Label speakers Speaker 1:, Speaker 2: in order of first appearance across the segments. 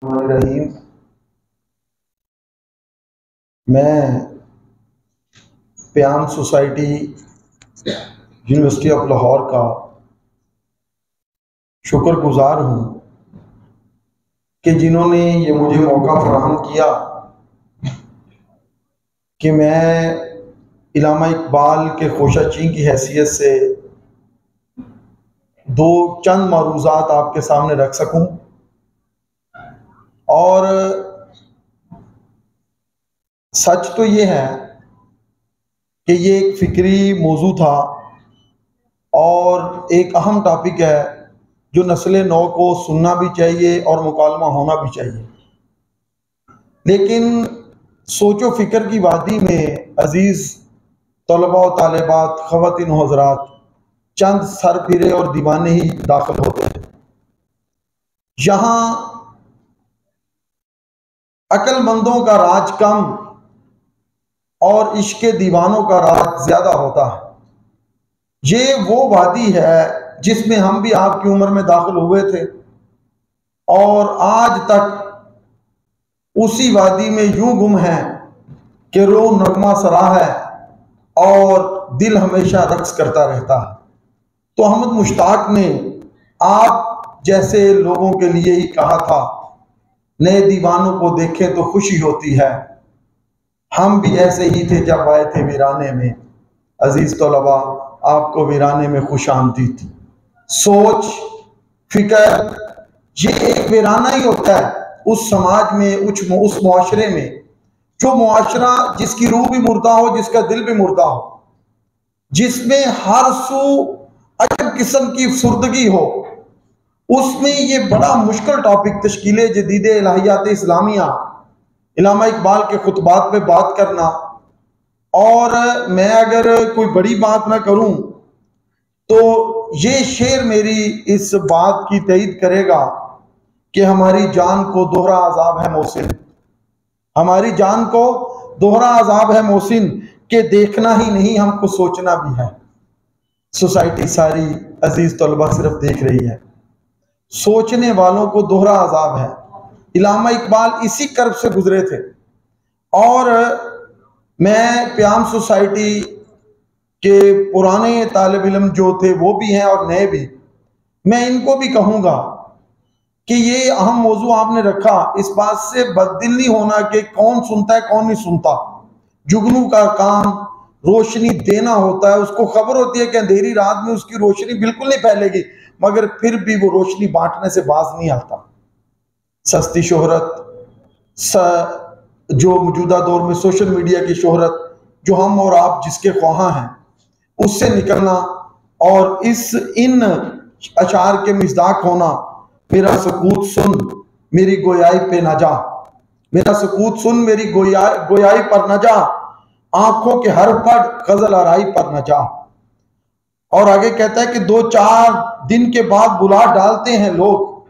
Speaker 1: रहीम। मैं प्याम society university of Lahore का शुक्रगुजार हूँ कि जिन्होंने ये मुझे मौका फराहम किया कि मैं इल्लामा इकबाल के खोशाची की हैसियत से दो चंद मरूज़ात आपके सामने रख सकूं। और सच तो ये है कि ये एक फ़िक्री मौजू था और एक अहम टॉपिक है जो नस्ल नौ को सुनना भी चाहिए और मुकालमा होना भी चाहिए। लेकिन सोचो फ़िक्र की वादी में अज़ीज़ तलबा और तालिबात, ख़वातीन और हज़रात, चंद सरफिरे और दीवाने ही दाखिल होते हैं। यहाँ अक्लमंदों का राज कम और इश्क़ दीवानों का राज ज़्यादा होता है। ये वो वादी है जिसमें हम भी आपकी उम्र में दाखिल हुए थे और आज तक उसी वादी में यूं गुम है कि रूह नगमा सरा है और दिल हमेशा रक्स करता रहता है। तो अहमद मुश्ताक ने आप जैसे लोगों के लिए ही कहा था, नए दीवानों को देखें तो खुशी होती है। हम भी ऐसे ही थे जब आए थे वीराने में। अजीज तलबा, आपको वीराने में खुश आमदीद। सोच फिक्र ये एक वीराना ही होता है उस समाज में, उस मुआशरे में, जो मुआशरा जिसकी रूह भी मुर्दा हो, जिसका दिल भी मुर्दा हो, जिसमें हर सू अजब किस्म की फुर्दगी हो। उसमें ये बड़ा मुश्किल टॉपिक तश्कील जदीद इलाहियात इस्लामिया, इल्लामा इकबाल के खुतबात पे बात करना। और मैं अगर कोई बड़ी बात ना करूं तो ये शेर मेरी इस बात की तईद करेगा कि हमारी जान को दोहरा अजाब है मोहसिन, हमारी जान को दोहरा अजाब है मोहसिन, के देखना ही नहीं हमको सोचना भी है। सोसाइटी सारी अजीज तलबा सिर्फ देख रही है, सोचने वालों को दोहरा अजाब है। इल्लामा इकबाल इसी कर्ब से गुजरे थे। और मैं प्याम सोसाइटी के पुराने तालिब इल्म जो थे वो भी हैं और नए भी, मैं इनको भी कहूँगा कि ये अहम मौजू आपने रखा, इस बात से बददिल नहीं होना कि कौन सुनता है कौन नहीं सुनता। जुगनू का काम रोशनी देना होता है। उसको खबर होती है कि अंधेरी रात में उसकी रोशनी बिल्कुल नहीं फैलेगी, मगर फिर भी वो रोशनी बांटने से बाज नहीं आता। सस्ती शोहरत, जो मौजूदा दौर में सोशल मीडिया की शोहरत, जो हम और आप जिसके ख्वाहां हैं, उससे निकलना और इन अशार के मिज़दाक होना। मेरा सकूत सुन मेरी गोयाई पे न जा, मेरा सकूत सुन मेरी गोयाई पर न जा, आंखों के हर पड़ गजल आराई पर न जा। और आगे कहता है कि 2-4 दिन के बाद बुला डालते हैं लोग,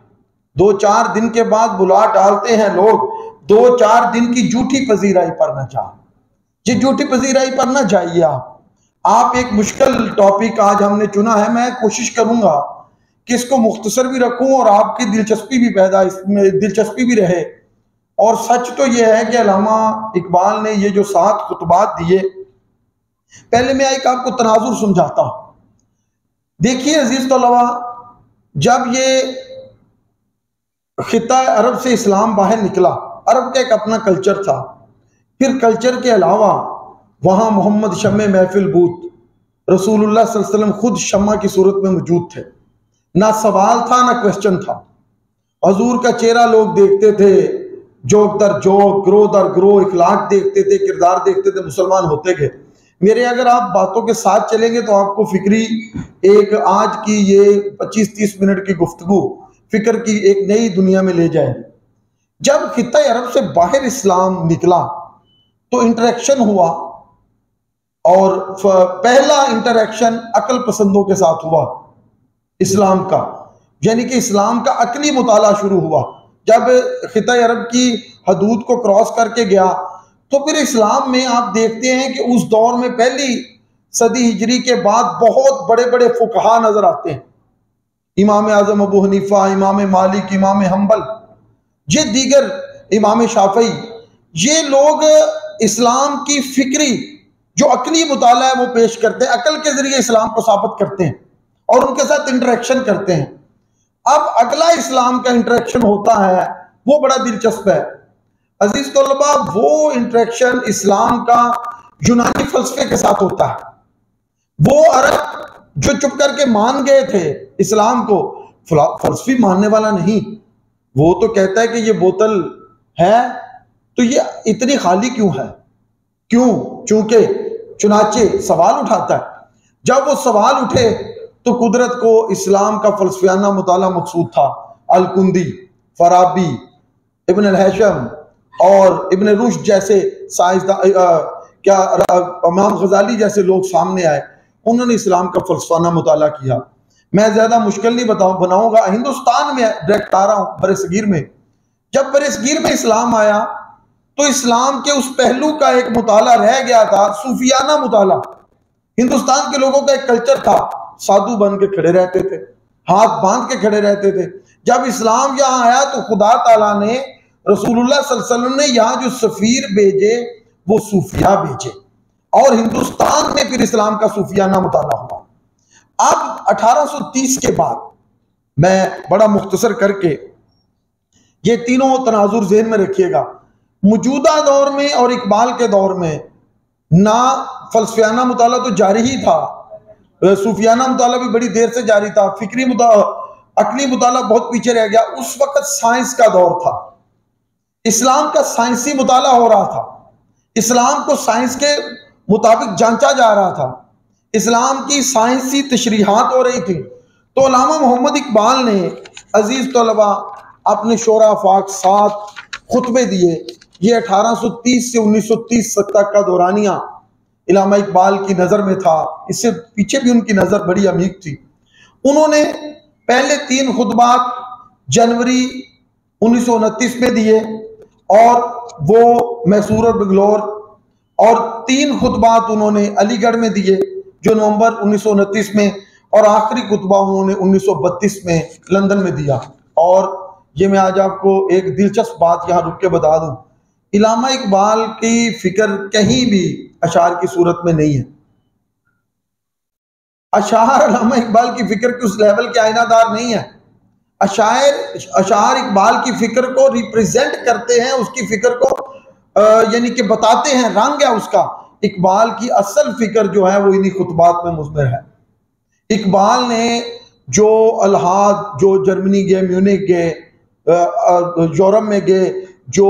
Speaker 1: 2-4 दिन के बाद बुला डालते हैं लोग, 2-4 दिन की झूठी पजीराई पर न जा। ये झूठी पजीराई पर न जाइए। आप एक मुश्किल टॉपिक आज हमने चुना है। मैं कोशिश करूंगा कि इसको मुख्तसर भी रखूं और आपकी दिलचस्पी भी इसमें दिलचस्पी भी रहे। और सच तो यह है कि अल्लामा इकबाल ने ये जो 7 खुतबात दिए, पहले मैं एक आपको तनाजुर समझाता हूं। देखिए अजीज तलबा, जब ये खिता अरब से इस्लाम बाहर निकला, अरब का एक अपना कल्चर था। फिर कल्चर के अलावा वहां मोहम्मद शम्मे महफिल बूत, रसूलुल्लाह सल्लल्लाहु अलैहि वसल्लम खुद शम्मा की सूरत में मौजूद थे। ना सवाल था ना क्वेश्चन था। हजूर का चेहरा लोग देखते थे, जोक दर जोक, ग्रो दर ग्रो, इखलाक देखते थे, किरदार देखते थे, मुसलमान होते गए। मेरे अगर आप बातों के साथ चलेंगे तो आपको फिक्री एक आज की ये 25-30 मिनट की गुफ्तगू फिक्र की एक नई दुनिया में ले जाएगी। जब खित्ता अरब से बाहर इस्लाम निकला तो इंटरेक्शन हुआ, और पहला इंटरेक्शन अकल पसंदों के साथ हुआ इस्लाम का, यानी कि इस्लाम का अकली मुताला शुरू हुआ। जब खिता अरब की हदूद को क्रॉस करके गया तो फिर इस्लाम में आप देखते हैं कि उस दौर में पहली सदी हिजरी के बाद बहुत बड़े बड़े फुकहा नजर आते हैं। इमाम आजम अबू हनीफा, इमाम मालिक, इमाम हम्बल, ये दीगर इमाम शाफई, ये लोग इस्लाम की फिक्री जो अकली मुताला है वो पेश करते हैं, अकल के जरिए इस्लाम को साबित करते हैं और उनके साथ इंटरेक्शन करते हैं। अब अगला इस्लाम का इंटरेक्शन होता है वो बड़ा दिलचस्प है अजीज तलबा। वो इंटरेक्शन इस्लाम का यूनानी फलसफे के साथ होता है। वो अरब जो चुप करके मान गए थे इस्लाम को, फलसफी मानने वाला नहीं, वो तो कहता है कि ये बोतल है तो ये इतनी खाली क्यों है, क्यों? चूंकि चुनाचे सवाल उठाता है। जब वो सवाल उठे तो कुदरत को इस्लाम का फलसफियाना मुताला मकसूद था। अल-कुंदी, फराबी, इब्न अल-हैशम और इब्न रुश्द जैसे साइंसदान, इमाम गजाली जैसे लोग सामने आए, उन्होंने इस्लाम का फलसफाना मुताला किया। मैं ज्यादा मुश्किल नहीं बनाऊंगा, हिंदुस्तान में डायरेक्ट आ रहा हूं। बरसगीर में, जब बरसगीर में इस्लाम आया तो इस्लाम के उस पहलू का एक मुताला रह गया था, सूफियाना मुताला। हिंदुस्तान के लोगों का एक कल्चर था, साधु बन के खड़े रहते थे, हाथ बांध के खड़े रहते थे। जब इस्लाम यहां आया तो खुदा ताला ने, रसूलुल्लाह सल्लल्लाहु अलैहि वसल्लम ने यहां जो सफीर भेजे वो सूफिया भेजे और हिंदुस्तान में फिर इस्लाम का सूफियाना मुताला हुआ। अब 1830 के बाद, मैं बड़ा मुख्तसर करके ये तीनों तनाजुर ज़हन में रखिएगा, मौजूदा दौर में और इकबाल के दौर में ना फलसफियाना मुताला तो जारी ही था, सूफियाना मुताला भी बड़ी देर से जारी था, फिक्री अकली मुताला बहुत पीछे रह गया। उस वक्त साइंस का दौर था, इस्लाम का साइंसी मुताला हो रहा था, इस्लाम को साइंस के मुताबिक जांचा जा रहा था, इस्लाम की साइंसी तशरीहात हो रही थी। तो अल्लामा मोहम्मद इकबाल ने अजीज तलबा अपने शोरा फाक 7 खुतबे दिए। ये 1830 से 1930 तक का दौरानिया अल्लामा इकबाल की नज़र में था, इससे पीछे भी उनकी नज़र बड़ी अमीक थी। उन्होंने पहले 3 खुतबात जनवरी 1929 में दिए और वो मैसूर और बंगलौर, और 3 खुतबात उन्होंने अलीगढ़ में दिए जो नवंबर 1929 में, और आखिरी खुतबा उन्होंने 1932 में लंदन में दिया। और ये मैं आज आपको एक दिलचस्प बात यहाँ रुक के बता दूं, अल्लामा इकबाल की फिक्र कहीं भी अशार की सूरत में नहीं है। अशार अल्लामा इकबाल की फिक्र के उस लेवल के आईनादार नहीं है। अशार इकबाल की फिक्र को रिप्रेजेंट करते हैं, उसकी फिक्र को यानी कि बताते हैं, रंग है उसका। इकबाल की असल फिक्र जो है वो इन्हीं खुतबात में मुज़मर है। इकबाल ने जो अलहाद, जो जर्मनी गए, म्यूनिक गए, यूरोप में गए, जो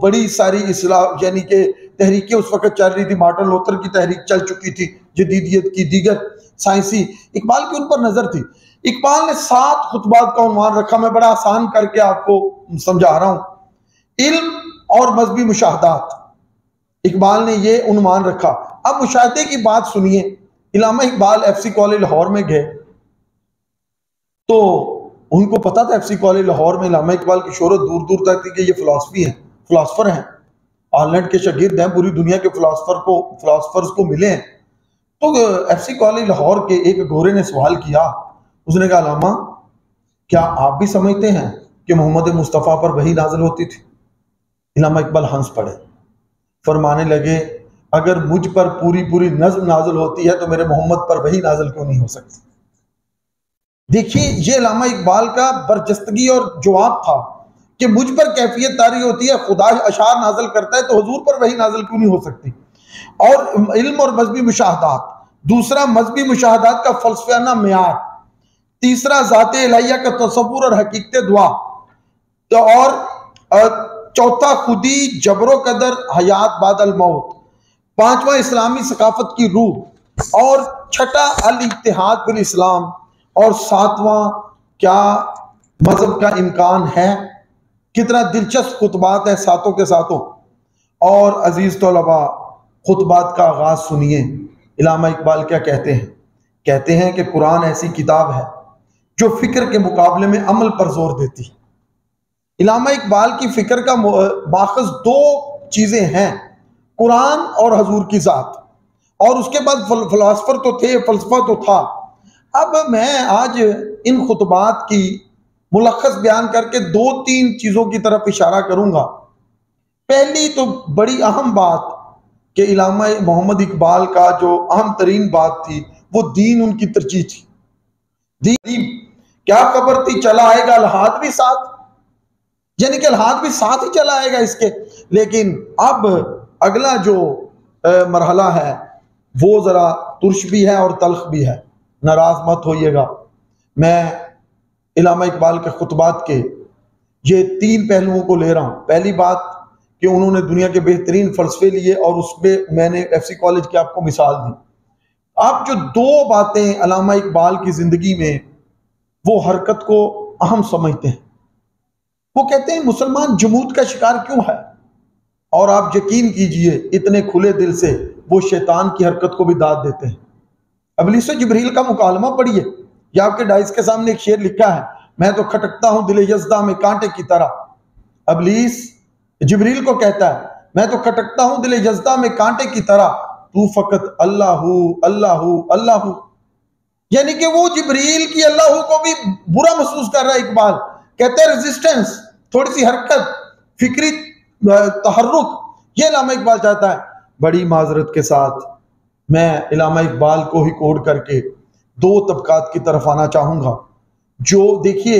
Speaker 1: बड़ी सारी इस्लाम यानी कि तहरीकें उस वक्त चल रही थी, मार्टिन लूथर की तहरीक चल चुकी थी, जदीदियत की, दीगर साइंसी, इकबाल की उन पर नजर थी। इकबाल ने 7 खुतबात का उन्वान रखा, मैं बड़ा आसान करके आपको समझा रहा हूं। इल्म और मजहबी मुशाहदात, इकबाल ने ये उन्वान रखा। अब मुशाहदे की बात सुनिए। अल्लामा इकबाल एफसी कॉलेज लाहौर में गए तो उनको पता था एफसी कॉलेज लाहौर में अल्लामा इकबाल की शोहरत दूर दूर तक थी कि ये फिलासफर हैं, हॉलैंड के शागिर्द हैं, पूरी दुनिया के फिलासफर्स को मिले हैं। तो एफसी कॉलेज लाहौर के एक गोरे ने सवाल किया, उसने कहा अल्लामा क्या आप भी समझते हैं कि मोहम्मद मुस्तफ़ा पर वही नाजिल होती थी? अल्लामा इकबाल हंस पड़े, फरमाने लगे अगर मुझ पर पूरी पूरी नज़्म नाजिल होती है तो मेरे मोहम्मद पर वही नाजिल क्यों नहीं हो सकती? देखिए ये अल्लामा इकबाल का बरजस्तगी और जवाब था कि मुझ पर कैफियत तारी होती है, खुदा अशार नाजिल करता है तो हुजूर पर वही नाजिल क्यों नहीं हो सकती? और इल्म और मजहबी मुशाहदात, दूसरा मजहबी मुशाहदात का फलसफियाना मेयार, तीसरा ज़ाते इलाहिया का तसव्वुर और हकीकत दुआ, तो और चौथा खुदी जबरो कदर हयात बादल मौत, पांचवा इस्लामी सकाफत की रूह, और छठा अल इत्तिहाद बिल इस्लाम, और सातवां क्या मजहब का इम्कान है। कितना दिलचस्प खुतबात है सातों के सातों। और अजीज तलबा खुतबात का आगाज सुनिए। अल्लामा इकबाल क्या कहते हैं? कहते हैं कि कुरान ऐसी किताब है जो फिक्र के मुकाबले में अमल पर जोर देती है। अल्लामा इकबाल की फिक्र का माखज़ 2 चीजें हैं, कुरान और हजूर की जात, और उसके बाद फिलासफर तो थे, फलसफा तो था। अब मैं आज इन खुतबात की मुलख्खस बयान करके 2-3 चीजों की तरफ इशारा करूंगा। पहली तो बड़ी अहम बात कि इलामा मोहम्मद इकबाल का जो अहम तरीन बात थी वो दीन उनकी तरजीह थी। दीन क्या खबर थी, चला आएगा अल्हाद भी साथ, यानी कि अल्हाद भी साथ ही चला आएगा इसके। लेकिन अब अगला जो मरहला है वो जरा तुर्श भी है और तल्ख भी है, नाराज मत होइएगा। मैं इलामा इकबाल के खुतबात के ये 3 पहलुओं को ले रहा हूं। पहली बात कि उन्होंने दुनिया के बेहतरीन फलसफे लिए और उसमें मैंने एफसी कॉलेज की आपको मिसाल दी। आप जो 2 बातें अल्लामा इकबाल की जिंदगी में वो हरकत को अहम समझते हैं, वो कहते हैं मुसलमान जमूत का शिकार क्यों है, और आप यकीन कीजिए इतने खुले दिल से वो शैतान की हरकत को भी दाद देते हैं। इब्लीस और जिब्रील का मुकालमा पढ़िए, ये आपके डाइस के सामने एक शेर लिखा है, मैं तो खटकता हूं दिल यज़दा में कांटे की तरह। इब्लीस जिब्रील को कहता है मैं तो खटकता हूं दिल यज़दा में कांटे की तरह, तू फकत अल्लाहू अल्लाहू अल्लाहू। यानी कि वो जिब्रील की अल्लाहू को भी बुरा महसूस कर रहा है इकबाल। कहते हैं रेजिस्टेंस, थोड़ी सी हरकत, फिक्री तहर्रुक, ये इलामा इकबाल चाहता है। बड़ी माजरत के साथ मैं इलामा इकबाल को ही कोड करके 2 तबकात की तरफ आना चाहूंगा। जो देखिए,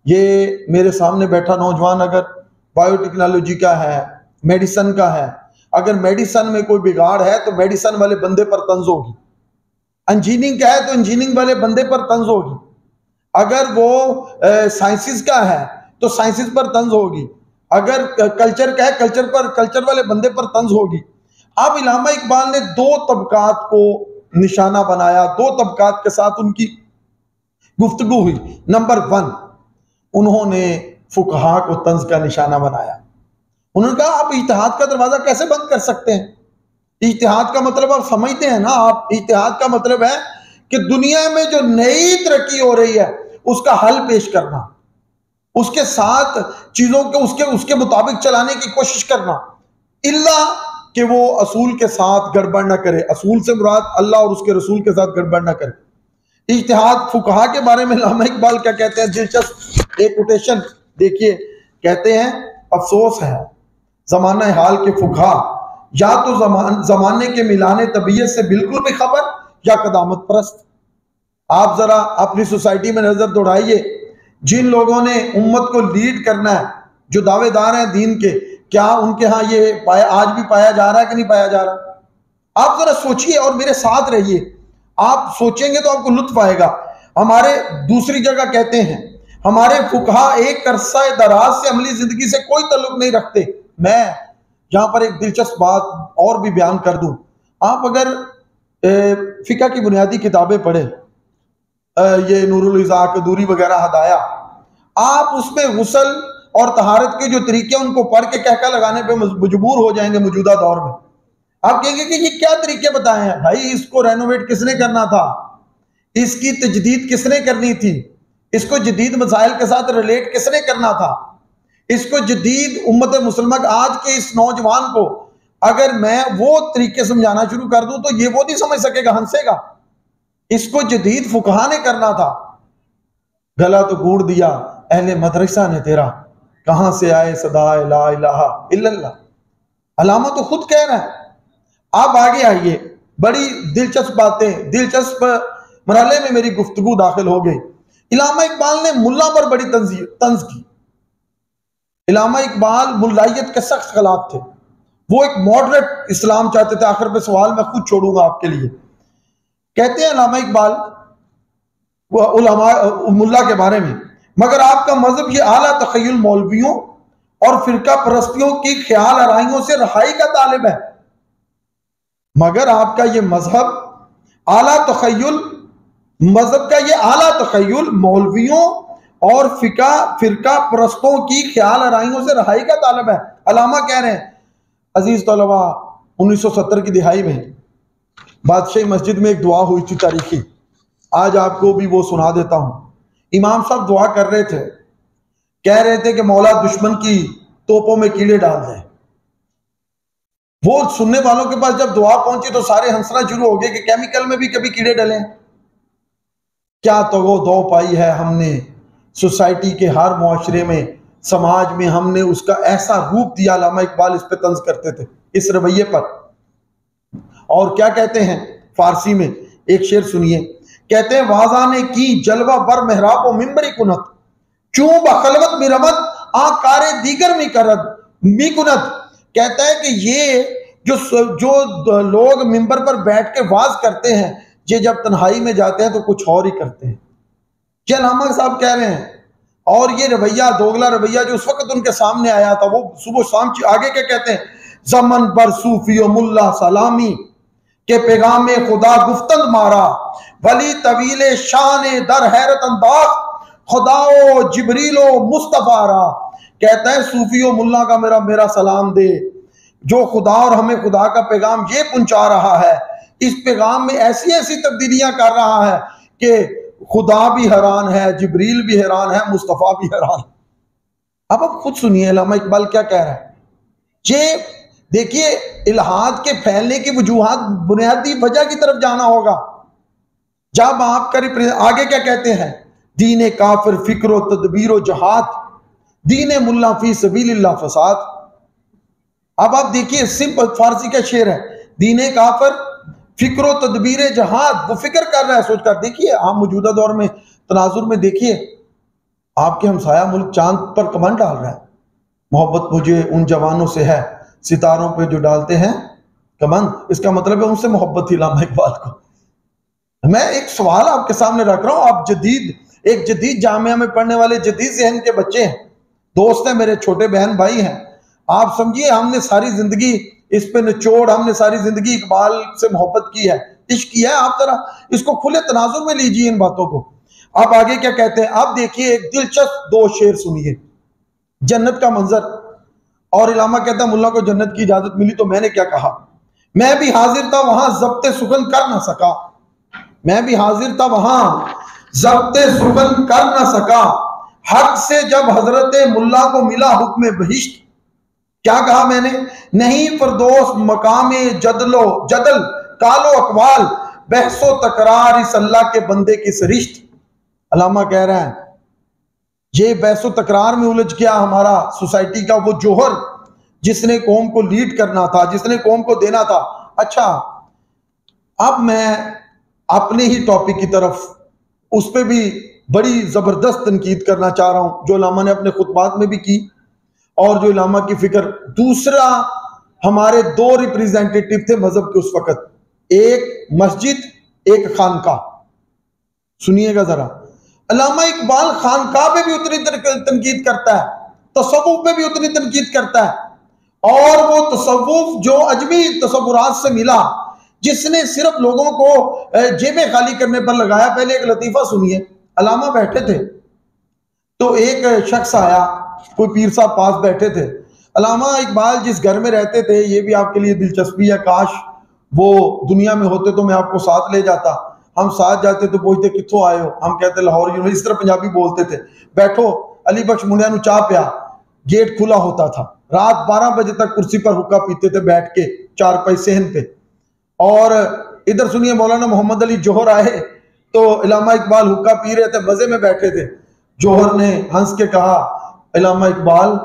Speaker 1: ये मेरे सामने बैठा नौजवान अगर बायोटेक्नोलॉजी का है, मेडिसन का है, अगर मेडिसन में कोई बिगाड़ है तो मेडिसन वाले बंदे पर तंज होगी, इंजीनियरिंग का है तो इंजीनियरिंग वाले बंदे पर तंज होगी, अगर वो साइंसिस का है तो साइंसिस पर तंज होगी, अगर कल्चर का है कल्चर पर, कल्चर वाले बंदे पर तंज होगी। अब इलामा इकबाल ने 2 तबकात को निशाना बनाया, 2 तबकात के साथ उनकी गुफ्तगू हुई। नंबर 1, उन्होंने फुकहा को तंज का निशाना बनाया। उन्होंने कहा आप इज्तिहाद का दरवाजा कैसे बंद कर सकते हैं? इज्तिहाद का मतलब आप समझते हैं ना, आप इज्तिहाद का मतलब है कि दुनिया में जो नई तरक्की हो रही है उसका हल पेश करना, उसके साथ चीजों को उसके मुताबिक चलाने की कोशिश करना, इल्ला कि वो असूल के साथ गड़बड़ ना करे। असूल से मुराद अल्लाह और उसके रसूल के साथ गड़बड़ ना करे। इज्तिहाद फुकहा के बारे में इलामा इकबाल क्या कहते हैं, दिलचस्प एक कोटेशन देखिए। कहते हैं अफसोस है जमाना हाल के फुकहा या तो जमाने के मिलाने तबीयत से बिल्कुल बेखबर या कदामत परस्त। आप जरा अपनी सोसाइटी में नजर दौड़ाइए, जिन लोगों ने उम्मत को लीड करना है, जो दावेदार हैं दीन के, क्या उनके यहाँ ये आज भी पाया जा रहा है कि नहीं पाया जा रहा? आप जरा सोचिए और मेरे साथ रहिए, आप सोचेंगे तो आपको लुत्फ आएगा। हमारे दूसरी जगह कहते हैं हमारे फुकहा एक अरसा दराज से अमली जिंदगी से कोई ताल्लुक नहीं रखते। मैं यहां पर एक दिलचस्प बात और भी बयान कर दूं। आप अगर फिका की बुनियादी किताबें पढ़े, ये नूरुल इज़ा, कदूरी वगैरह, हदाया, आप उसमें गुस्ल और तहारत के जो तरीके उनको पढ़ के कहका लगाने पे मजबूर हो जाएंगे। मौजूदा दौर में आप कहेंगे कि ये क्या तरीके बताए हैं भाई, इसको रेनोवेट किसने करना था, इसकी तजदीद किसने करनी थी, इसको जदीद मसाइल के साथ रिलेट किसने करना था, इसको जदीद उम्मत मुसलमान आज के इस नौजवान को अगर मैं वो तरीके समझाना शुरू कर दूं तो ये वो नहीं समझ सकेगा, हंसेगा। इसको जदीद फुकहा ने करना था। गला तो गूड़ दिया अहले मदरसा ने तेरा, कहां से आए सदा ला इलाहा इल्लल्लाह। अलामा तो खुद कह रहा है। आप आगे आइए, बड़ी दिलचस्प बातें, दिलचस्प मरहले में मेरी गुफ्तगू दाखिल हो गई। इलामा इकबाल ने मुल्ला पर बड़ी तंज की। इलामा इकबाल मुल्लायत के सख्त खिलाफ थे, वो एक मॉडरेट इस्लाम चाहते थे। आखिर में सवाल मैं खुद छोड़ूंगा आपके लिए। कहते हैं इलामा इकबाल मुल्ला के बारे में, मगर आपका मजहब ये आला तखय्युल मौलवियों और फिरका परस्तियों की ख्याल आराइयों से रहाई का तालिब है। मगर आपका ये मजहब आला तखय्युल, मजहब का ये आला तखय्युल मौलवियों और फिरका परस्तों की ख्याल आराइयों से रहाई का तालिब है। अलामा कह रहे हैं, अजीज तलबा, 1970 की दिहाई में बादशाही मस्जिद में एक दुआ हुई थी तारीखी, आज आपको भी वो सुना देता हूं। इमाम साहब दुआ कर रहे थे, कह रहे थे कि मौला दुश्मन की तोपों में कीड़े डाल दें। वो सुनने वालों के पास जब दुआ पहुंची तो सारे हंसना शुरू हो गए कि केमिकल में भी कभी कीड़े डले, क्या तो वो दो पाई है हमने सोसाइटी के हर मुआशरे में, समाज में हमने उसका ऐसा रूप दिया। अल्लामा इकबाल इस पे तंज करते थे, इस रवैये पर। और क्या कहते हैं फारसी में, एक शेर सुनिए, कहते हैं वाजा ने की जलवा बर मेहराब मिंबरी कुनत, चूं बखलवत मिरमत आकारे दीगर में करद मी कुनत। कहता है कि ये जो लोग मिंबर पर बैठ के वाज करते हैं, ये जब तन्हाई में जाते हैं तो कुछ और ही करते हैं। ये अल्लामा साहब कह रहे हैं। और ये रवैया, दोगला रवैया जो उस वक्त उनके सामने आया था, वो सुबह शाम आगे क्या कहते हैं, जमन पर सूफी मुल्ला सलामी के पैगाम खुदा गुफ्तन मारा, वली तवीले शान दर हैरत अंदाज, खुदाओ जिबरीलो मुस्तफारा। कहता है सूफी मुल्ला का मेरा सलाम दे, जो खुदा और हमें खुदा का पैगाम ये पहुंचा रहा है। इस पैगाम में ऐसी ऐसी तब्दीलियां कर रहा है कि खुदा भी हैरान है, जिब्रील भी हैरान है, मुस्तफ़ा भी हैरान। अब आप खुद सुनिए अल्लामा इकबाल क्या कह रहा है। ये देखिए, इल्हाद के फैलने की वजूहात, बुनियादी वजह की तरफ जाना होगा। जब आपका आगे क्या कहते हैं, दीन काफिर फिक्र तदबीर जहाद, दीन मुल्ला फी सबीलिल्लाह फसाद। अब आप देखिए, सिंपल फारसी का शेर है, दीन काफिर फिक्र तदबीर जहाद, वो फिक्र कर रहा है, सोच कर। देखिए आप मौजूदा दौर में तनाजुर में देखिए, आपके हमसाया मुल्क चांद पर कमान डाल रहा है। मोहब्बत मुझे उन जवानों से है सितारों पे जो डालते हैं कमान। इसका मतलब है उनसे मोहब्बत थी अल्लामा इकबाल को। मैं एक सवाल आपके सामने रख रहा हूं, आप एक जदीद जामिया में पढ़ने वाले जदीद ज़हन के बच्चे हैं, दोस्त हैं, मेरे छोटे बहन भाई हैं। आप समझिए, हमने सारी जिंदगी इस पे निचोड़, हमने सारी जिंदगी इकबाल से मोहब्बत की है, इश्क किया है। आप जरा इसको खुले तनाजुर में लीजिए इन बातों को। आप आगे क्या कहते हैं, आप देखिए एक दिलचस्प दो शेर सुनिए, जन्नत का मंजर। और इलामा कहता है मुल्ला को जन्नत की इजाजत मिली तो मैंने क्या कहा, मैं भी हाजिर था वहां जब्ते सुगन कर ना सका, मैं भी हाजिर था वहां जब्ते सुगन कर ना सका, हक से जब हजरत मुल्ला को मिला हुक्म बहिश्त, क्या कहा मैंने, नहीं फरदोस मकामे जदल कालो अकवाल, बहसो तकरार इस अल्लाह के बंदे की सरिश्त। अल्लामा कह रहा है ये बहसो तकरार में उलझ गया हमारा सोसाइटी का वो जोहर, जिसने कौम को लीड करना था, जिसने कौम को देना था। अच्छा, अब मैं अपने ही टॉपिक की तरफ, उस पर भी बड़ी जबरदस्त तनकीद करना चाह रहा हूं, जो अल्लामा ने अपने खुतबात में भी की, और जो इलामा की फिक्र। दूसरा, हमारे दो रिप्रेजेंटेटिव थे मजहब के उस वक्त, एक मस्जिद, एक खानका। सुनिएगा जरा, अल्लामा इकबाल खानका पे भी उतनी तनकीद करता है, तसव्वुफ पे भी उतनी तनकीद करता है। और वो तसव्वुफ जो अजमी तसव्वुरात से मिला, जिसने सिर्फ लोगों को जेबें खाली करने पर लगाया। पहले एक लतीफा सुनिए, अल्लामा बैठे थे तो एक शख्स आया, कोई पीर साहब पास बैठे थे। अल्लामा इकबाल जिस घर में रहते थे, ये भी आपके लिए दिलचस्पी है, काश वो दुनिया में होते तो मैं आपको साथ ले जाता। हम साथ जाते तो पूछते कित्थों आए हो, हम कहते लाहौर यूनिवर्सिटी, इस तरह पंजाबी बोलते थे। बैठो, अली बख्श मुंडिया नु चाह पिया, गेट खुला होता था। रात 12 बजे तक कुर्सी पर हुक्का पीते थे बैठ के चारपाई सेहन पे। और इधर सुनिए, मौलाना मोहम्मद अली जौहर आए तो अल्लामा इकबाल हुक्का पी रहे थे, मजे में बैठे थे। जौहर ने हंस के कहा, अल्लामा इकबाल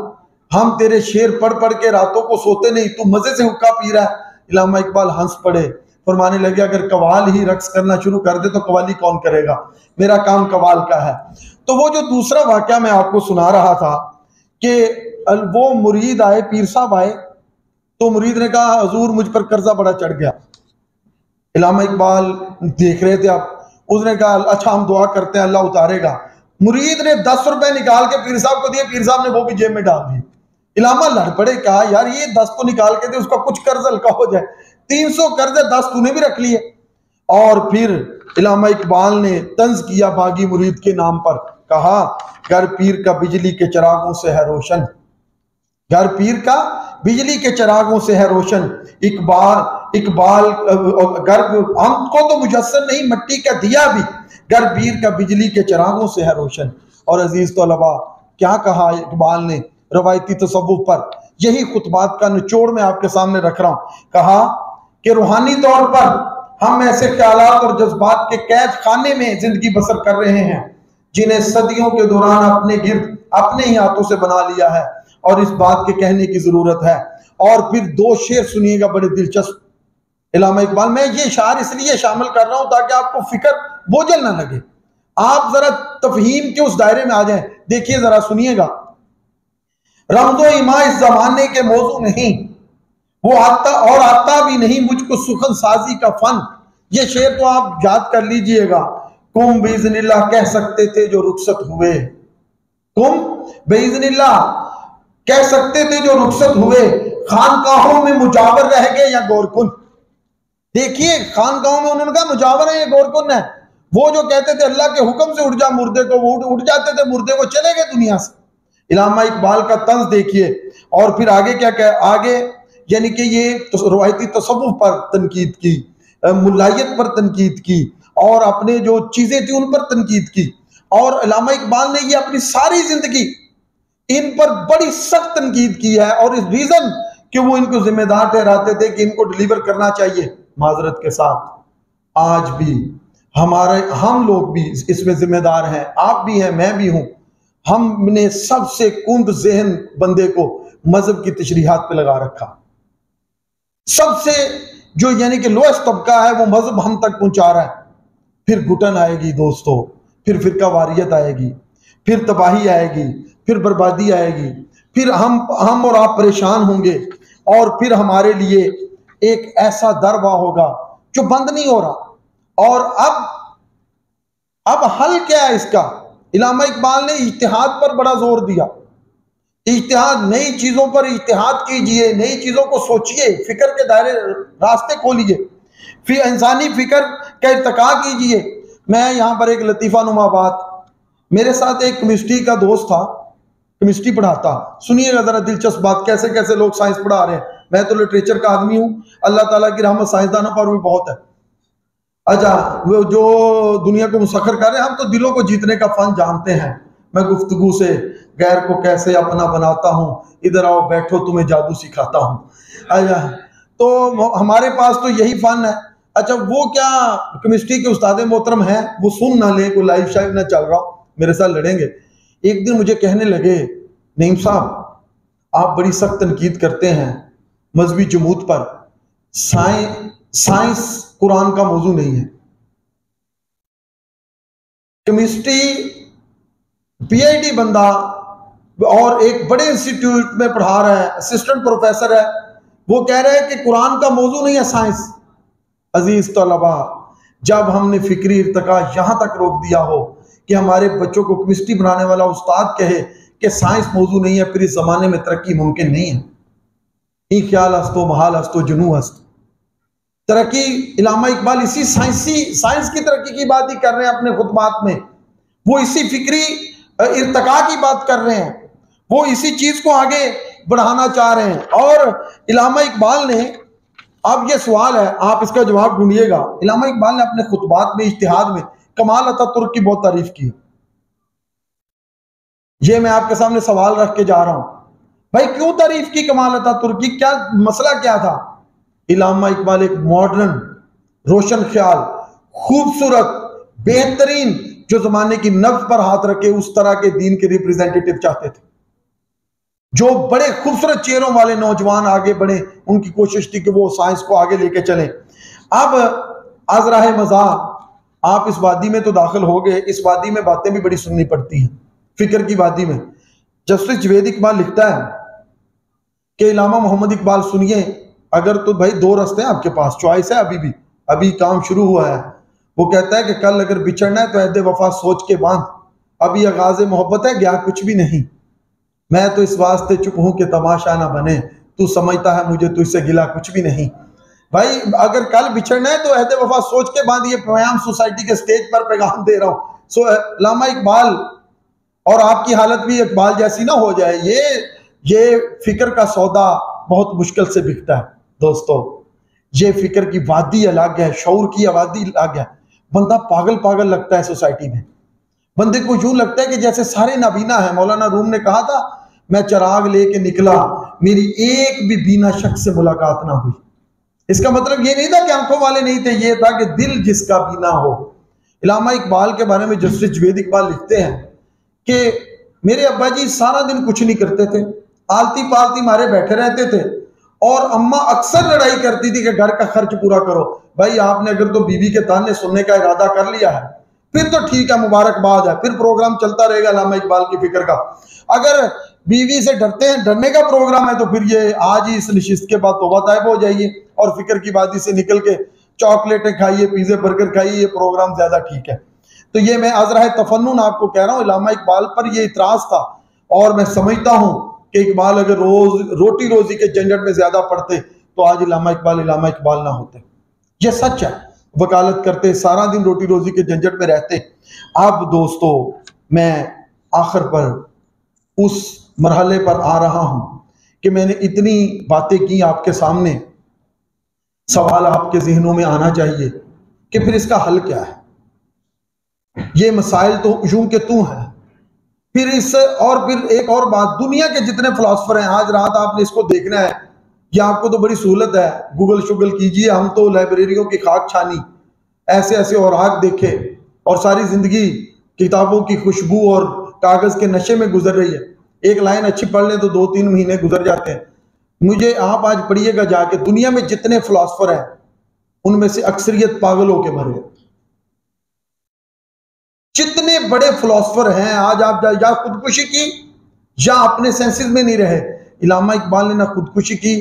Speaker 1: हम तेरे शेर पढ़ पढ़ के रातों को सोते नहीं, तू मजे से हुक्का पी रहा है। अल्लामा इकबाल हंस पड़े, फरमाने लगे अगर कवाल ही रक्स करना शुरू कर दे तो कवाली कौन करेगा, मेरा काम कवाल का है। तो वो जो दूसरा वाकया मैं आपको सुना रहा था कि वो मुरीद आए, पीर साहब आए, तो मुरीद ने कहा हजूर मुझ पर कर्जा बड़ा चढ़ गया। अल्लामा इकबाल देख रहे थे आप, उसने कहा अच्छा हम दुआ करते हैं अल्लाह उतारेगा। मुरीद ने 10 रुपए निकाल के पीर साहब को दिए, पीर साहब ने वो भी जेब में डाल दिए। इलामा लड़ पड़े, कहा यार ये 10 तो निकाल के दे, उसका कुछ कर्ज हल्का हो जाए, 300 कर्ज है, 10 तूने भी रख लिए। और फिर इलामा इकबाल ने तंज किया बागी मुरीद के नाम पर, कहा घर पीर का बिजली के चिरागों से है रोशन, घर पीर का बिजली के चिरागों से है रोशन। इकबाल घर हमको तो मुजस्सर नहीं, मट्टी का दिया भी, घर पीर का बिजली के चिरागों से है रोशन। और अजीज तलबा, क्या कहा इकबाल ने रवायती तसव्वुफ पर, यही खुतबात का निचोड़ में आपके सामने रख रहा हूं। कहा कि रूहानी तौर पर हम ऐसे ख्यालात और जज्बात के कैद खाने में जिंदगी बसर कर रहे हैं जिन्हें सदियों के दौरान अपने गिर्द अपने ही हाथों से बना लिया है, और इस बात के कहने की जरूरत है। और फिर दो शेर सुनिएगा बड़े दिलचस्प इलामा इकबाल। मैं ये शार इसलिए शामिल कर रहा हूं ताकि आपको फिक्र बोझल ना लगे, आप जरा तफहीम के उस दायरे में आ जाएं। देखिए जरा सुनिएगा। रमजो इमा इस जमाने के मौजू नहीं, वो आता और आता भी नहीं मुझको सुखन साजी का फन। ये शेर तो आप याद कर लीजिएगा। कुम बेइज़्निल्लाह कह सकते थे जो रुखसत हुए, कुम बेइज़्निल्लाह कह सकते थे जो रुखसत हुए, खानकाहों में मुजावर रह गए या गौरकुन। देखिए खानकाहों में उन्होंने कहा मुजावर है या गौरकुन है। वो जो कहते थे अल्लाह के हुक्म से उठ जा मुर्दे को, वो उठ जाते थे, मुर्दे को चले गए दुनिया से। इलामा इकबाल का तंज देखिए। और फिर आगे क्या कह, आगे यानी कि ये रवायती तसव्वुफ पर तनकीद की, मुल्लायत पर तनकीद की, और अपने जो चीजें थी उन पर तनकीद की। और इलामा इकबाल ने ये अपनी सारी जिंदगी इन पर बड़ी सख्त तनकीद की है, और इस रीजन कि वो इनको जिम्मेदार ठहराते थे कि इनको डिलीवर करना चाहिए। माजरत के साथ आज भी हम लोग भी इसमें जिम्मेदार हैं, आप भी हैं, मैं भी हूं। हमने सबसे कुंद ज़हन बंदे को मजहब की तशरीहात पे लगा रखा। सबसे जो यानी कि लोएस्ट तबका है वो मजहब हम तक पहुंचा रहा है। फिर घुटन आएगी दोस्तों, फिर फिरका वारियत आएगी, फिर तबाही आएगी, फिर बर्बादी आएगी, फिर हम और आप परेशान होंगे, और फिर हमारे लिए एक ऐसा दरवा होगा जो बंद नहीं हो रहा। और अब हल क्या है इसका? इलामा इकबाल ने इज्तिहाद पर बड़ा जोर दिया। इज्तिहाद, नई चीजों पर इज्तिहाद कीजिए, नई चीजों को सोचिए, फिक्र के दायरे रास्ते खोलिए, फिर इंसानी फिक्र का इर्तिका कीजिए। मैं यहाँ पर एक लतीफ़ा नुमा बात, मेरे साथ एक केमिस्ट्री का दोस्त था, केमिस्ट्री पढ़ाता। सुनिएगा जरा दिलचस्प बात, कैसे कैसे लोग साइंस पढ़ा रहे हैं। मैं तो लिटरेचर का आदमी हूँ, अल्लाह ताला की रहमत साइंसदानों पर भी बहुत है। अच्छा, वो जो दुनिया को मुसख्खर कर रहे हैं, हम तो दिलों को जीतने का फन जानते हैं। मैं गुफ्तगू से गैर को कैसे अपना बनाता हूँ, इधर आओ बैठो तुम्हें जादू सिखाता हूँ। अच्छा, तो हमारे पास तो यही फन है। अच्छा, वो क्या केमिस्ट्री के उस्ताद मोहतरम हैं, वो सुन ना ले, कोई लाइव शाइव ना चल रहा, मेरे साथ लड़ेंगे। एक दिन मुझे कहने लगे, नईम साहब आप बड़ी सख्त तनकीद करते हैं मजहबी जमूत पर, साइंस कुरान का मौजू नहीं है। केमिस्ट्री पीएचडी बंदा और एक बड़े इंस्टीट्यूट में पढ़ा रहा है, असिस्टेंट प्रोफेसर है, वो कह रहे हैं कि कुरान का मौजू नहीं है साइंस। अजीज तलबा, जब हमने फिक्री इर्तिका यहां तक रोक दिया हो कि हमारे बच्चों को केमिस्ट्री बनाने वाला उस्ताद कहे कि साइंस मौजू नहीं है, फिर इस जमाने में तरक्की मुमकिन नहीं है। ई ख्याल हस्तो महाल हस्तो जुनू हस्त तरक्की। इलामा इकबाल इसी साइंस की तरक्की की बात ही कर रहे हैं अपने खुतबात में। वो इसी फिक्री इर्तिका की बात कर रहे हैं, वो इसी चीज को आगे बढ़ाना चाह रहे हैं। और इलामा इकबाल ने, अब ये सवाल है, आप इसका जवाब ढूंढिएगा। इलामा इकबाल ने अपने खुतबात में, इज्तिहाद में कमाल अतातुर्क की बहुत तारीफ की। ये मैं आपके सामने सवाल रख के जा रहा हूं, भाई क्यों तारीफ की कमाल अतातुर्क की, क्या मसला क्या था? इलामा इकबाल एक मॉडर्न, रोशन ख्याल, खूबसूरत, बेहतरीन, जो जमाने की नब्ज पर हाथ रखे उस तरह के दीन के रिप्रेजेंटेटिव चाहते थे, जो बड़े खूबसूरत चेहरों वाले नौजवान आगे बढ़े। उनकी कोशिश थी कि वो साइंस को आगे लेके चले। अब आजराह मजा, आप इस वादी में तो दाखिल हो गए, इस वादी में बातें भी बड़ी सुननी पड़ती हैं, फिक्र की वादी में। जस्टिस जवेद इकबाल लिखता है कि इलामा मोहम्मद इकबाल सुनिए, अगर तो भाई दो रास्ते हैं आपके पास, चॉइस है, अभी काम शुरू हुआ है। वो कहता है कि कल अगर बिछड़ना है तो अहद वफा सोच के बांध, अभी आगाज मोहब्बत है, गया कुछ भी नहीं। मैं तो इस वास्ते चुप हूं कि तमाशा ना बने, तू समझता है मुझे तो इससे गिला कुछ भी नहीं। भाई अगर कल बिछड़ना है तो अहद वफा सोच के बांध, ये प्रोयाम सोसाइटी के स्टेज पर पैगाम दे रहा हूं। सो इलामा इकबाल, और आपकी हालत भी इकबाल जैसी ना हो जाए। ये फिक्र का सौदा बहुत मुश्किल से बिकता है दोस्तों। ये फिक्र की वादी अलग है, शऊर की आबादी अलग है। बंदा पागल पागल लगता है सोसाइटी में, बंदे को यूं लगता है कि जैसे सारे नाबीना है। मौलाना रूम ने कहा था, मैं चिराग लेके निकला, मेरी एक भी बीना शख्स से मुलाकात ना हुई। इसका मतलब ये नहीं था कि आंखों वाले नहीं थे, ये था कि दिल जिसका बीना हो इलामा इकबाल के बारे में जस्टिस जुवैद इकबाल लिखते हैं कि मेरे अब्बा जी सारा दिन कुछ नहीं करते थे, आलती पालती मारे बैठे रहते थे, और अम्मा अक्सर लड़ाई करती थी कि घर का खर्च पूरा करो। भाई आपने अगर तो बीवी के ताने सुनने का इरादा कर लिया है फिर तो ठीक है, मुबारकबाद है, फिर प्रोग्राम चलता रहेगा अल्लामा इकबाल की फिक्र का। अगर बीवी से डरते हैं, डरने का प्रोग्राम है, तो फिर ये आज ही इस नशिस्त के बाद तौबा तैब हो जाइए और फिक्र की वादी से निकल के चॉकलेटें खाइए, पिज़्ज़े बर्गर खाइए, ये प्रोग्राम ज्यादा ठीक है। तो ये मैं अज़राह तफन्नुन आपको कह रहा हूँ, इलामा इकबाल पर ये इतराज था। और मैं समझता हूँ कि इकबाल अगर रोज रोटी रोजी के झंझट में ज्यादा पड़ते तो आज इलामा इकबाल ना होते। ये सच है, वकालत करते, सारा दिन रोटी रोजी के झंझट में रहते। अब दोस्तों मैं आखिर पर उस मरहले पर आ रहा हूं कि मैंने इतनी बातें की आपके सामने, सवाल आपके जहनों में आना चाहिए कि फिर इसका हल क्या है। ये मसाइल तो यूं के तू हैं। फिर इससे और फिर एक और बात, दुनिया के जितने फिलोसफर हैं, आज रात आपने इसको देखना है, ये आपको तो बड़ी सहूलत है, गूगल शुगल कीजिए। हम तो लाइब्रेरियों की खाक छानी, ऐसे ऐसे औराक देखे और सारी जिंदगी किताबों की खुशबू और कागज के नशे में गुजर रही है। एक लाइन अच्छी पढ़ लें तो 2-3 महीने गुजर जाते हैं। मुझे आप आज पढ़िएगा जाके, दुनिया में जितने फिलोसफर हैं उनमें से अक्सरियत पागल होके मरे। जितने बड़े फिलोसफर हैं आज आप या खुदकुशी की या अपने सेंसेस में नहीं रहे। इलामा इकबाल ने ना खुदकुशी की,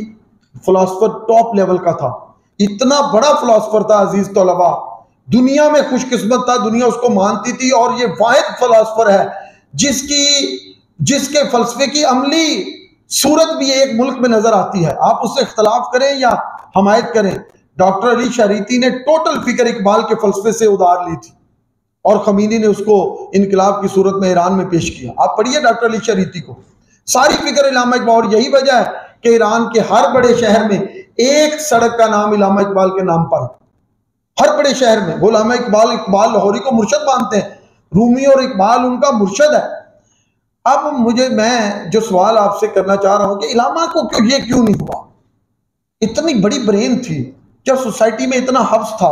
Speaker 1: फिलोसफर टॉप लेवल का था, इतना बड़ा फिलोसफर था अजीज तलबा, दुनिया में खुशकिस्मत था, दुनिया उसको मानती थी। और ये वाहिद फिलोसफर है जिसके फलसफे की अमली सूरत भी एक मुल्क में नजर आती है। आप उससे इख्तलाफ करें या हमायत करें, डॉक्टर अली शरीती ने टोटल फिक्र इकबाल के फलसफे से उधार ली थी और खमीनी ने उसको इनकलाब की सूरत में ईरान में पेश किया। आप पढ़िए डॉक्टर अली शरीती को, सारी फिक्र इलामा इकबाल। और यही वजह है कि ईरान के हर बड़े शहर में एक सड़क का नाम इलामा इकबाल के नाम पर, हर बड़े शहर में। वो इलामा इकबाल लाहौरी को मुर्शद मानते हैं, रूमी और इकबाल उनका मुर्शद है। अब मैं जो सवाल आपसे करना चाह रहा हूं कि इलामा को क्यों नहीं हुआ? इतनी बड़ी ब्रेन थी, क्या सोसाइटी में इतना हब्स था,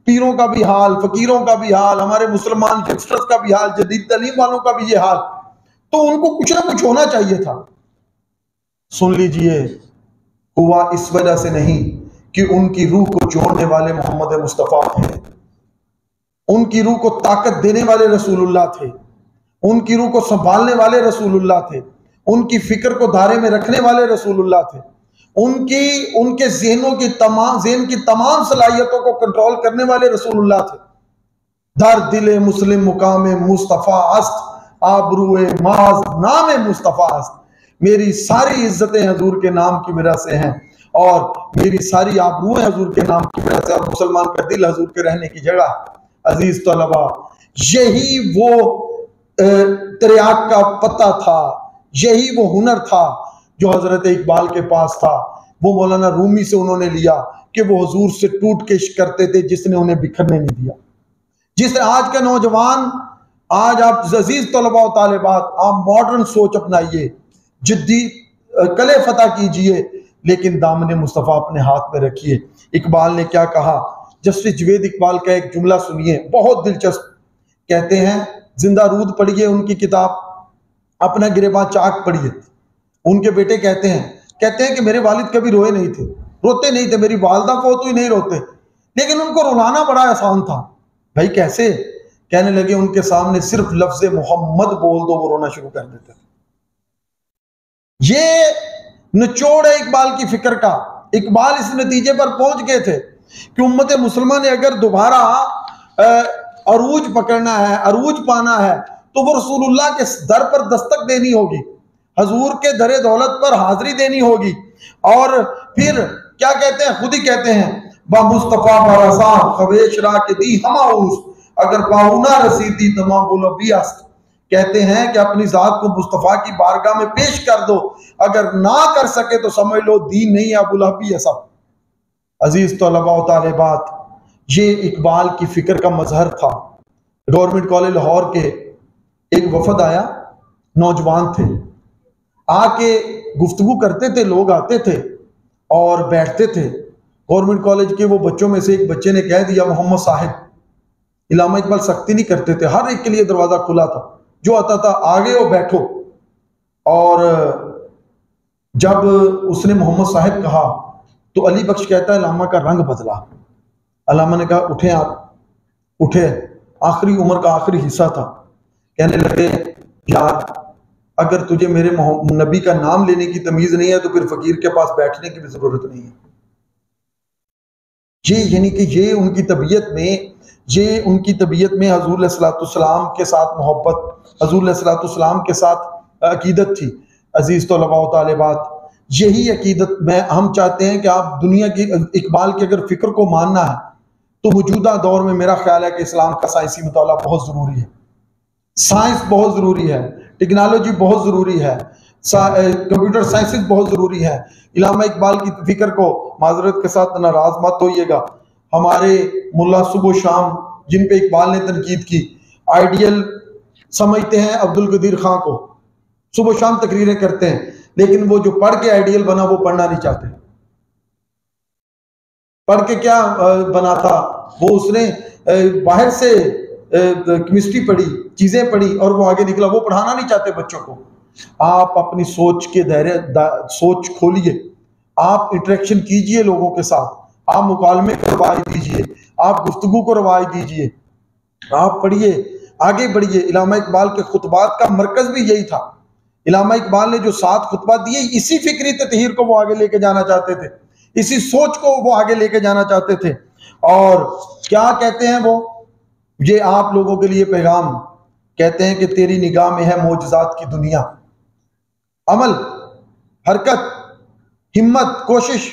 Speaker 1: पीरों का भी हाल, फकीरों का भी हाल, हमारे मुसलमान यंगस्टर्स का भी हाल, जदीद तालीम वालों का भी ये हाल, तो उनको कुछ ना कुछ होना चाहिए था। सुन लीजिए, हुआ इस वजह से नहीं कि उनकी रूह को जोड़ने वाले मोहम्मद मुस्तफ़ा थे, उनकी रूह को ताकत देने वाले रसूलुल्लाह थे, उनकी रूह को संभालने वाले रसूलुल्लाह थे, उनकी फिक्र को धारे में रखने वाले रसूलुल्लाह थे, उनके ज़हन की तमाम सलाहियतों को कंट्रोल करने वाले रसूलुल्लाह थे। दर दिले मुस्लिम मुकाम मुस्तफ़ा अस्त, आबरूए माज नाम मुस्तफ़ा अस्त। मेरी सारी इज्जतें हजूर के नाम की वजह से हैं और मेरी सारी आबरूएं हजूर के नाम की वजह से, और मुसलमान का दिल हजूर के रहने की जगह। अजीज तलबा, यही वो तिरयाक का पत्ता था, यही वो हुनर था जो हजरत इकबाल के पास था। वो मौलाना रूमी से उन्होंने लिया कि वो हुजूर से टूट के इश्क करते थे, जिसने उन्हें बिखरने नहीं दिया। जिसने आज का नौजवान, आज आप अजीज तलबा और तालिबात, आप मॉडर्न सोच अपनाइए, जिद्दी कले फतह कीजिए, लेकिन दामन मुस्तफ़ा अपने हाथ में रखिए। इकबाल ने क्या कहा? जस्टिस जुवैद इकबाल का एक जुमला सुनिए, बहुत दिलचस्प। कहते हैं, जिंदा रूद पढ़िए उनकी किताब, अपना गिरेबां चाक पढ़िए। उनके बेटे कहते हैं कि मेरे वालिद कभी रोए नहीं थे, रोते नहीं थे, मेरी वालदा को तो ही नहीं रोते, लेकिन उनको रुलाना बड़ा आसान था। भाई कैसे? कहने लगे, उनके सामने सिर्फ लफ्ज मोहम्मद बोल दो, वो रोना शुरू कर देते थे। ये निचोड़ है इकबाल की फिक्र का। इकबाल इस नतीजे पर पहुंच गए थे कि उम्मत मुसलमान ने अगर दोबारा अरूज पकड़ना है, अरूज पाना है, तो वो रसूलुल्लाह के दर पर दस्तक देनी होगी, हजूर के दरे दौलत पर हाजिरी देनी होगी। और फिर क्या कहते हैं, खुद ही कहते हैं, बा मुस्तफा बरसा खवेश रा के दी हमाउस, अगर पाहुना रसीदी तमाम। कहते हैं कि अपनी जात को मुस्तफा की बारगाह में पेश कर दो, अगर ना कर सके तो समझ लो दीन नहीं, अबुलहबी है सब। अजीज तलबा व तालिबात, ये इकबाल की फिक्र का मजहर था। गवर्नमेंट कॉलेज लाहौर के एक वफद आया, नौजवान थे, आके गुफ्तगू करते थे, लोग आते थे और बैठते थे। गवर्नमेंट कॉलेज के वो बच्चों में से एक बच्चे ने कह दिया, मोहम्मद साहिब इल्लामा इकबाल सख्ती नहीं करते थे, हर एक के लिए दरवाजा खुला था, जो आता था आगे हो बैठो। और जब उसने मोहम्मद साहिब कहा तो अली बख्श कहता है इल्लामा का रंग बदला। इल्लामा ने कहा उठे आप, उठे, आखिरी उम्र का आखिरी हिस्सा था। कहने लगे यार अगर तुझे मेरे नबी का नाम लेने की तमीज नहीं है तो फिर फकीर के पास बैठने की भी जरूरत नहीं है। ये यानी कि ये उनकी तबीयत में हजूर अलैहिस्सलाम के साथ मोहब्बत, हजूर अलैहिस्सलाम के साथ अकीदत थी। अजीज तलबा व तालिबात, यही अकीदत में हम चाहते हैं कि आप दुनिया की इकबाल की अगर फिक्र को मानना है तो मौजूदा दौर में मेरा ख्याल है कि इस्लाम का साइंसी मुताला बहुत ज़रूरी है। साइंस बहुत ज़रूरी है, टेक्नोलॉजी बहुत ज़रूरी है, कंप्यूटर साइंसेस बहुत ज़रूरी है। इल्लामा इकबाल की फिक्र को माजरत के साथ नाराज मत होइएगा, हमारे मुल्ला सुबह शाम जिन पे इकबाल ने तनकीद की आइडियल समझते हैं अब्दुल कदीर खां को, सुबह शाम तकरीरें करते हैं, लेकिन वो जो पढ़ के आइडियल बना वो पढ़ना नहीं चाहते। पढ़ के क्या बना था, वो उसने बाहर से केमिस्ट्री पढ़ी, चीजें पढ़ी और वो आगे निकला, वो पढ़ाना नहीं चाहते बच्चों को। आप अपनी सोच के सोच खोलिए, आप इंटरेक्शन कीजिए लोगों के साथ, आप मुकालमे को रवाज दीजिए, आप गुफ्तगू को रवाज दीजिए, आप पढ़िए, आगे बढ़िए। इल्लामा इकबाल के खुतबात का मरकज भी यही था। इल्लामा इकबाल ने जो 7 खुतबात दिए, इसी फिक्री ततहीर को वो आगे लेके जाना चाहते थे, इसी सोच को वो आगे लेके जाना चाहते थे। और क्या कहते हैं वो, ये आप लोगों के लिए पैगाम कहते हैं कि तेरी निगाह में है मौजज़ात की दुनिया। अमल, हरकत, हिम्मत, कोशिश,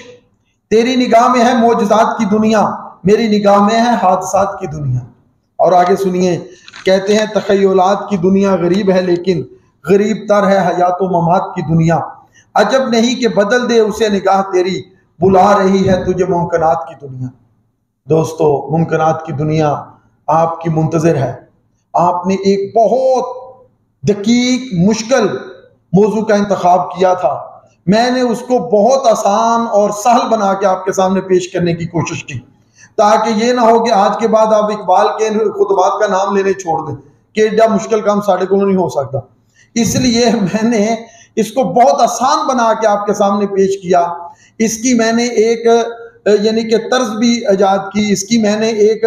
Speaker 1: तेरी निगाह में है मौजज़ात की दुनिया, मेरी निगाह में है हादसात की दुनिया। और आगे सुनिए, कहते हैं तखय्युलात की दुनिया गरीब है लेकिन गरीब तर है हयात व ममात की दुनिया। अजब नहीं कि बदल दे उसे निगाह तेरी, बुला रही है तुझे मुमकिनात की दुनिया। दोस्तों, मुमकिनात की दुनिया आपकी मुंतज़िर है। आपने एक बहुत दकीक मुश्किल मौजू का इंतखाब किया था, मैंने उसको बहुत आसान और सहल बना के आपके सामने पेश करने की कोशिश की, ताकि ये ना हो कि आज के बाद आप इकबाल के खुतबात का नाम लेने छोड़ दें कि एडा मुश्किल काम साढ़े को नहीं हो सकता। इसलिए मैंने इसको बहुत आसान बना के आपके सामने पेश किया। इसकी मैंने एक यानी कि तर्ज भी ईजाद की, इसकी मैंने एक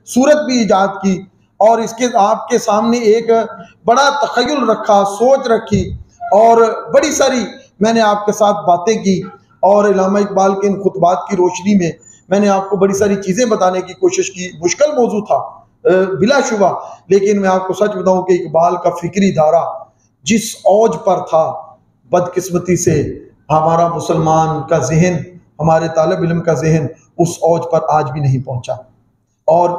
Speaker 1: सूरत भी ईजाद की, और इसके आपके सामने एक बड़ा तखय्युल रखा, सोच रखी, और बड़ी सारी मैंने आपके साथ बातें की। और इल्लामा इकबाल के इन खुतबात की रोशनी में मैंने आपको बड़ी सारी चीज़ें बताने की कोशिश की। मुश्किल मौजू था बिलाशुबा, लेकिन मैं आपको सच बताऊं कि इकबाल का फिक्री धारा जिस औज पर था, बदकिस्मती से हमारा मुसलमान का जहन, हमारे तालिब इल्म का जहन उस औज पर आज भी नहीं पहुंचा। और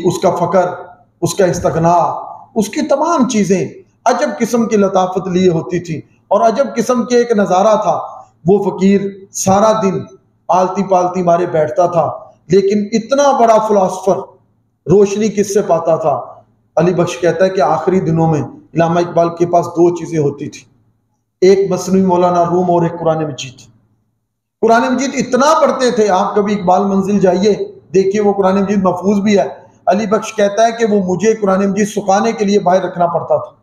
Speaker 1: उसका फ़क्र, उसका इस्तगना, उसकी तमाम चीज़ें अजब किस्म की लताफत लिए होती थी, और अजब किस्म के एक नज़ारा था। वो फ़कीर सारा दिन आलती पालती मारे बैठता था, लेकिन इतना बड़ा फिलासफर रोशनी किससे पाता था। अली बख्श कहता है कि आखिरी दिनों में इल्लामा इकबाल के पास 2 चीज़ें होती थी, एक मसनवी मौलाना रूम और एक कुरान मजीद। कुरान मजीद इतना पढ़ते थे, आप कभी इकबाल मंजिल जाइए, देखिए वो कुरान मजीद महफूज भी है। अली बख्श कहता है कि वो मुझे कुरान मजीद सुखाने के लिए बाहर रखना पड़ता था,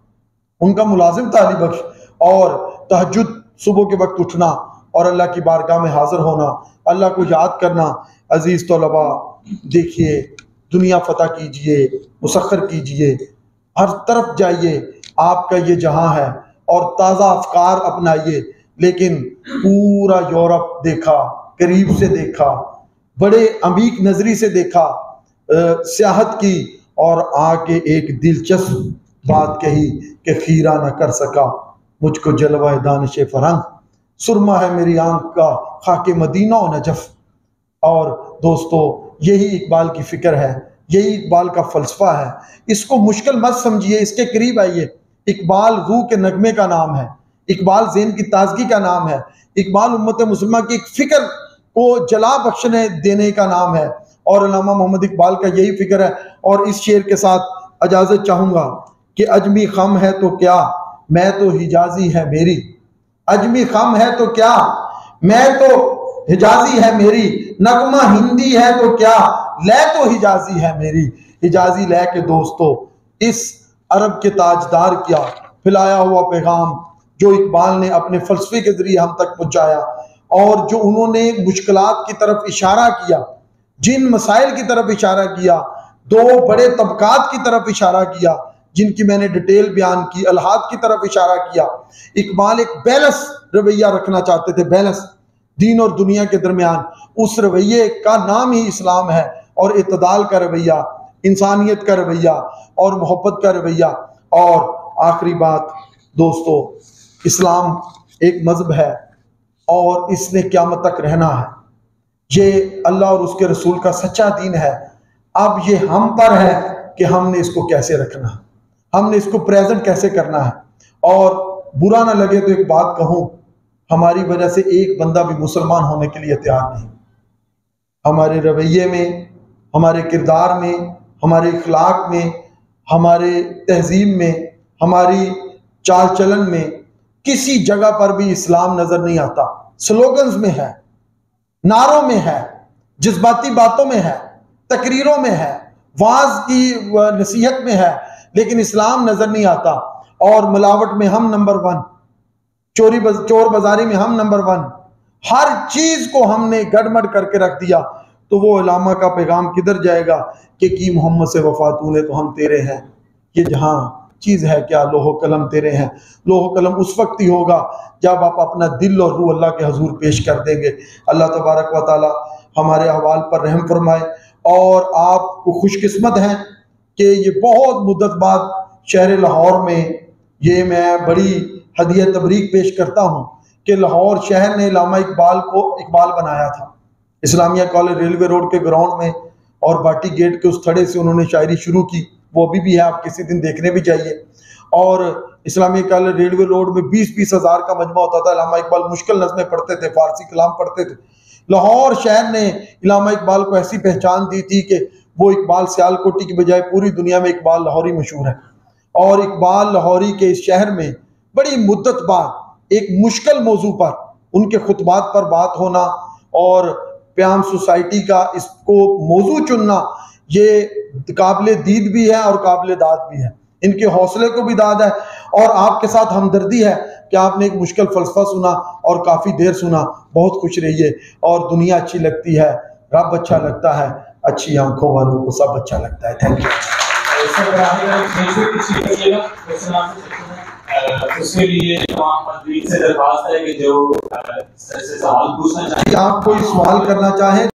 Speaker 1: उनका मुलाजिम था अली बख्श। और तहज्जुद, सुबह के वक्त उठना और अल्लाह की बारगाह में हाजिर होना, अल्लाह को याद करना। अजीज तलबा, देखिए दुनिया फतह कीजिए, मुसख्खर कीजिए, हर तरफ जाइए, आपका ये जहां है, और ताज़ा अफकार अपनाइए। लेकिन पूरा यूरोप देखा, करीब से देखा, बड़े अमीक नजरी से देखा, सियाहत की, और आके एक दिलचस्प बात कही कि खीरा न कर सका मुझको जलवा दानिश फरंग, सुरमा है मेरी आंख का खाके मदीना और नजफ। और दोस्तों, यही इकबाल की फिक्र है, यही इकबाल का फलसफा है। इसको मुश्किल मत समझिए, इसके करीब आइए। इकबाल रूह के नगमे का नाम है, इकबाल ज़हन की ताजगी का नाम है, इकबाल उम्मत मुस्लिमा की एक फिक्र को जला बख्शने देने का नाम है। और अल्लामा मोहम्मद इकबाल का यही फिक्र है। और इस शेर के साथ इजाज़त चाहूँगा कि अजमी खम है तो क्या, मैं तो हिजाजी है मेरी। अजमी खम है तो क्या, मैं तो हिजाजी है मेरी। नगमा हिंदी है तो क्या, लै तो हिजाजी है मेरी, हिजाजी लै के दोस्तों इस अरब के ताजदार क्या फैलाया हुआ पैगाम जो इकबाल ने अपने फलसफे के जरिए हम तक पहुंचाया, और जो उन्होंने मुश्किलात की तरफ इशारा किया, जिन मसाइल की तरफ इशारा किया, दो बड़े तबकात की तरफ इशारा किया जिनकी मैंने डिटेल बयान की, अलहाद की तरफ इशारा किया। इकबाल एक बैलेंस रवैया रखना चाहते थे, बैलेंस दीन और दुनिया के दरमियान। उस रवैये का नाम ही इस्लाम है, और इत्तदाल का रवैया, इंसानियत का रवैया और मोहब्बत का रवैया। और आखिरी बात दोस्तों, इस्लाम एक मजहब है और इसने क़यामत तक रहना है। ये अल्लाह और उसके रसूल का सच्चा दीन है। अब ये हम पर है कि हमने इसको कैसे रखना है, हमने इसको प्रेजेंट कैसे करना है। और बुरा ना लगे तो एक बात कहूँ, हमारी वजह से एक बंदा भी मुसलमान होने के लिए तैयार नहीं। हमारे रवैये में, हमारे किरदार में, हमारे इखलाक में, हमारे तहजीब में, हमारी चाल चलन में किसी जगह पर भी इस्लाम नजर नहीं आता। स्लोगन्स में है, नारों में है, जज्बाती बातों में है, तकरीरों में है, वाज की नसीहत में है, लेकिन इस्लाम नजर नहीं आता। और मिलावट में हम नंबर 1, चोर बाजारी में हम नंबर 1, हर चीज को हमने गड़मड़ करके रख दिया। तो वो इलामा का पैगाम किधर जाएगा कि मोहम्मद से वफा तूने तो हम तेरे हैं। ये जहां चीज है क्या, लोहो कलम तेरे हैं। लोहो कलम उस वक्त ही होगा जब आप अपना दिल और रूह अल्लाह के हजूर पेश कर देंगे। अल्लाह तबारक व तआला हमारे अहवाल पर रहम फरमाए। और आप खुशकिस्मत हैं कि ये बहुत मुद्दत बाद शहर लाहौर में ये मैं बड़ी हदिया तबरीक पेश करता हूँ कि लाहौर शहर ने इलामा इकबाल को इकबाल बनाया था। इस्लामिया कॉलेज रेलवे रोड के ग्राउंड में और बाटी गेट के उस थड़े से उन्होंने शायरी शुरू की, वो अभी भी है, आप किसी दिन देखने भी जाइए। और इस्लामिया कॉलेज रेलवे रोड में 20-20 हज़ार का मजमा होता था। इलामा इकबाल मुश्किल नज़में पढ़ते थे, फारसी कलाम पढ़ते थे। लाहौर शहर ने इलामा इकबाल को ऐसी पहचान दी थी कि वो इकबाल सियालकोटी की बजाय पूरी दुनिया में इकबाल लाहौरी मशहूर है। और इकबाल लाहौरी के इस शहर में बड़ी मुद्दत बाद एक मुश्किल मौजू पर उनके खुतबात पर बात होना और प्याम सोसाइटी का इसको मौजू चुनना, ये काबिल दीद भी है और काबिल दाद भी है। इनके हौसले को भी दाद है और आपके साथ हमदर्दी है कि आपने एक मुश्किल फलसफा सुना और काफ़ी देर सुना। बहुत खुश रहिए। और दुनिया अच्छी लगती है, रब अच्छा लगता है, अच्छी आंखों वालों को सब अच्छा लगता है। Thank you.
Speaker 2: उसके लिए तमाम मंजूरी से दरख्वास्त है कि जो सवाल पूछना चाहिए,
Speaker 1: आप कोई सवाल करना चाहें